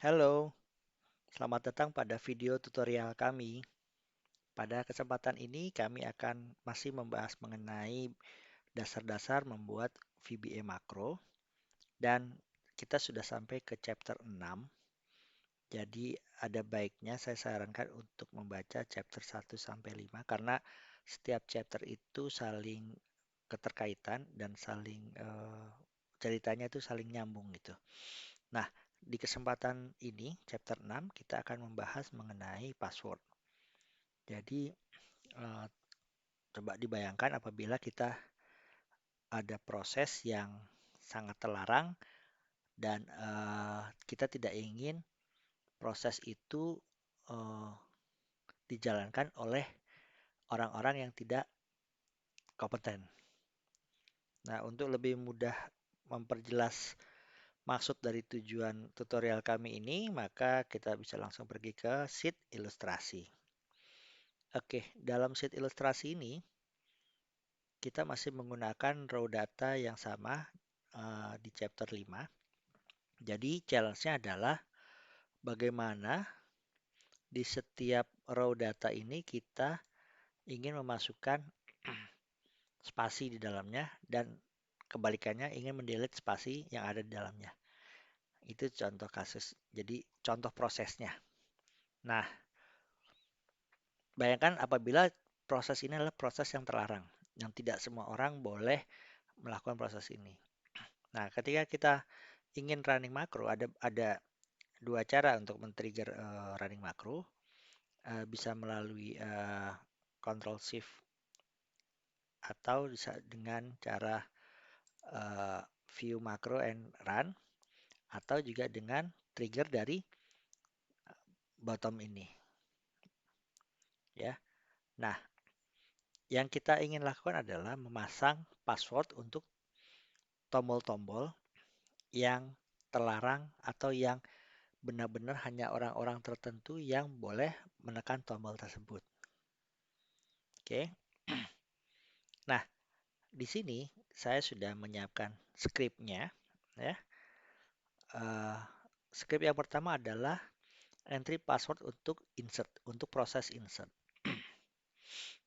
Halo, selamat datang pada video tutorial kami. Pada kesempatan ini kami akan masih membahas mengenai dasar-dasar membuat VBA makro dan kita sudah sampai ke chapter 6. Jadi ada baiknya saya sarankan untuk membaca chapter 1 sampai 5 karena setiap chapter itu saling keterkaitan dan ceritanya itu saling nyambung gitu. Nah, di kesempatan ini, chapter 6, kita akan membahas mengenai password. Jadi, eh, coba dibayangkan apabila kita ada proses yang sangat terlarang dan kita tidak ingin proses itu eh, dijalankan oleh orang-orang yang tidak kompeten. Nah, untuk lebih mudah memperjelas maksud dari tujuan tutorial kami ini, maka kita bisa langsung pergi ke sheet ilustrasi. Oke, dalam sheet ilustrasi ini kita masih menggunakan raw data yang sama di chapter 5. Jadi challenge-nya adalah bagaimana di setiap raw data ini kita ingin memasukkan spasi di dalamnya dan kebalikannya ingin mendelete spasi yang ada di dalamnya. Itu contoh kasus. Jadi contoh prosesnya. Nah, bayangkan apabila proses ini adalah proses yang terlarang, yang tidak semua orang boleh melakukan proses ini. Nah, ketika kita ingin running makro, ada dua cara untuk men-trigger running makro. Bisa melalui Control Shift atau bisa dengan cara view makro and run atau juga dengan trigger dari bottom ini ya. Nah, yang kita ingin lakukan adalah memasang password untuk tombol-tombol yang terlarang atau yang benar-benar hanya orang-orang tertentu yang boleh menekan tombol tersebut. Oke. Nah, di sini saya sudah menyiapkan skripnya ya. Uh, Script yang pertama adalah entry password untuk insert, untuk proses insert.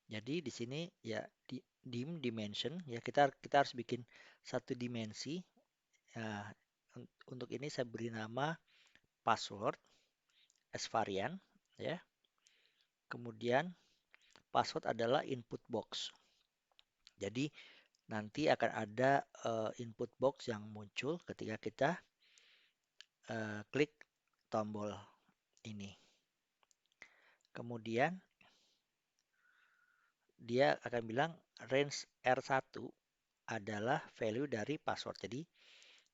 Jadi di sini ya dim dimension ya kita harus bikin satu dimensi. Ya, untuk ini saya beri nama password as varian ya. Kemudian password adalah input box. Jadi nanti akan ada input box yang muncul ketika kita klik tombol ini. Kemudian dia akan bilang range R1 adalah value dari password.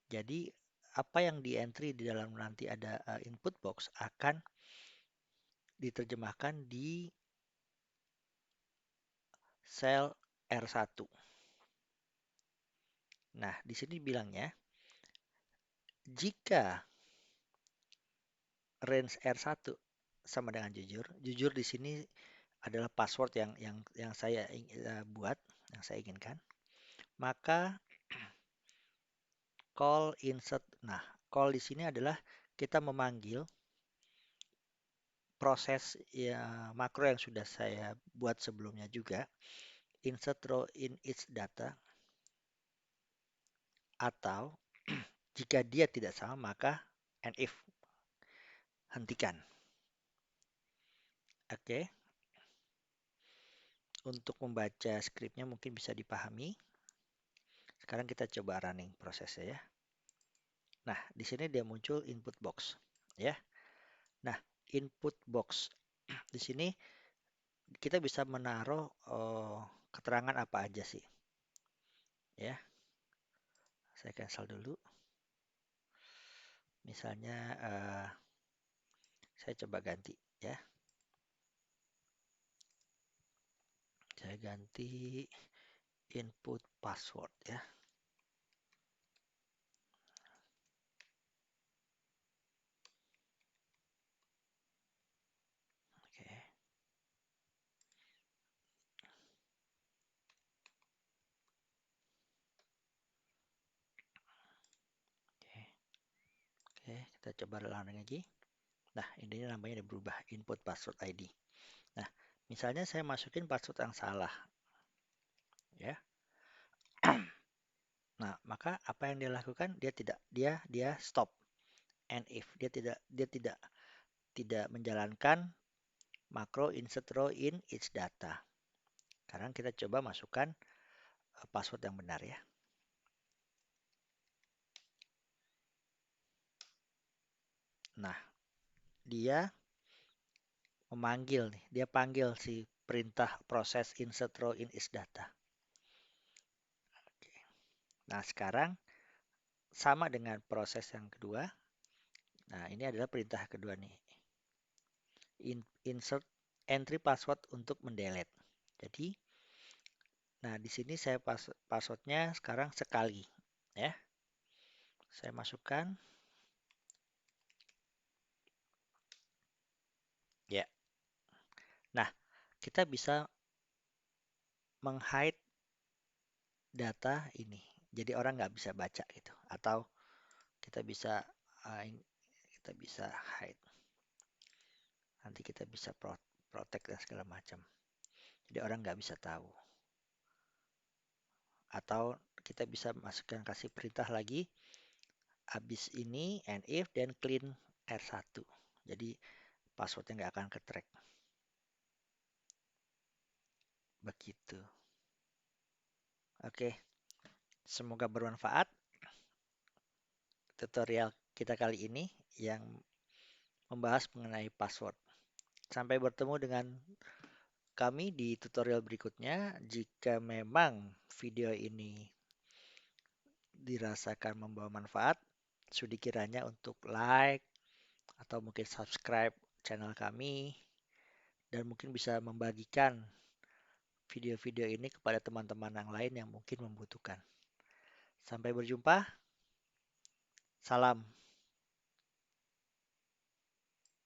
Jadi apa yang di entry di dalam nanti ada input box akan diterjemahkan di sel R1. Nah, di sini bilangnya jika range R1 sama dengan jujur, jujur di sini adalah password yang saya buat, yang saya inginkan, maka call insert. Nah, call di sini adalah kita memanggil proses ya makro yang sudah saya buat sebelumnya juga, insert row in its data, atau jika dia tidak sama maka and if, hentikan. Oke, untuk membaca skripnya mungkin bisa dipahami. Sekarang kita coba running prosesnya ya. Nah, di sini dia muncul input box ya. Nah, input box di sini kita bisa menaruh keterangan apa aja sih ya. Saya cancel dulu. Misalnya saya coba ganti ya. Saya ganti input password ya. Oke. Oke. Oke, Kita coba ulang lagi. Nah, ini namanya berubah input password ID. Nah, misalnya saya masukin password yang salah, ya. Nah, maka apa yang dia lakukan? Dia stop and if dia tidak menjalankan makro insert row in each data. Sekarang kita coba masukkan password yang benar ya. Nah, dia memanggil nih, dia panggil si perintah proses insert row in each data. Oke. Nah, sekarang sama dengan proses yang kedua. Nah, ini adalah perintah kedua nih. Insert entry password untuk mendelete. Jadi, nah di sini saya passwordnya sekarang sekali, ya. Saya masukkan, ya. Nah, kita bisa menghide data ini, jadi orang nggak bisa baca gitu. Atau kita bisa uh, kita bisa hide. Nanti kita bisa protect dan segala macam. Jadi orang nggak bisa tahu. Atau kita bisa masukkan kasih perintah lagi. Habis ini and if dan clean R1. Jadi passwordnya nggak akan ke-track. Begitu. Oke, semoga bermanfaat tutorial kita kali ini yang membahas mengenai password. Sampai bertemu dengan kami di tutorial berikutnya. Jika memang video ini dirasakan membawa manfaat, sudi kiranya untuk like atau mungkin subscribe channel kami dan mungkin bisa membagikan video-video ini kepada teman-teman yang lain yang mungkin membutuhkan. Sampai berjumpa. Salam.